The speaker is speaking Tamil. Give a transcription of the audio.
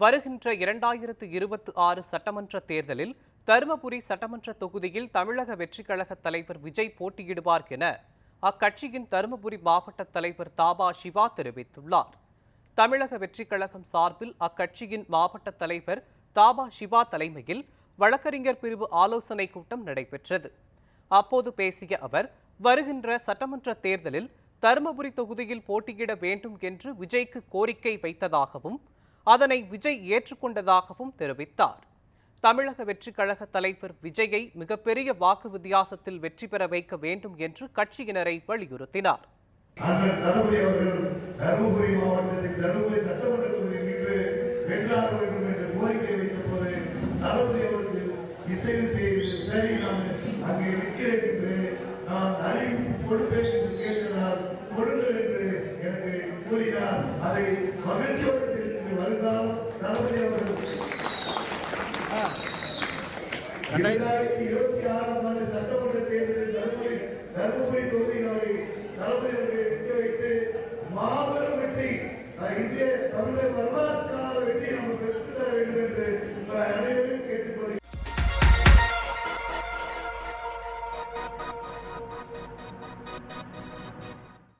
வருகின்ற 2026 சட்டமன்ற தேர்தலில் தருமபுரி சட்டமன்ற தொகுதியில் தமிழக வெற்றிக் கழக தலைவர் விஜய் போட்டியிடுவார் என அக்கட்சியின் தருமபுரி மாவட்ட தலைவர் தாபா சிவா தெரிவித்துள்ளார். தமிழக வெற்றிக் கழகம் சார்பில் அக்கட்சியின் மாவட்ட தலைவர் தாபா சிவா தலைமையில் வழக்கறிஞர் பிரிவு ஆலோசனை கூட்டம் நடைபெற்றது. அப்போது பேசிய அவர், வருகின்ற சட்டமன்ற தேர்தலில் தருமபுரி தொகுதியில் போட்டியிட வேண்டும் என்று விஜய்க்கு கோரிக்கை வைத்ததாகவும் அதனை விஜய் ஏற்றுக்கொண்டதாகவும் தெரிவித்தார். தமிழக வெற்றிக் கழக தலைவர் விஜயை மிகப்பெரிய வாக்கு வித்தியாசத்தில் வெற்றி பெற வைக்க வேண்டும் என்று கட்சியினரை வலியுறுத்தினார். அதை மகிழ்ச்சியோடு வருந்தால் தளபதி அவர்கள் 2026 ஆண்டு சட்டமன்ற தேர்தலில் தருமபுரி தொகுதியினரை தளபதி அவர்களை நிற்க வைத்து மாபெரும் வெற்றி, இந்திய தமிழக வரலாற்றான வெற்றி நமக்கு பெற்றுத்தர வேண்டும் என்று அனைவரும்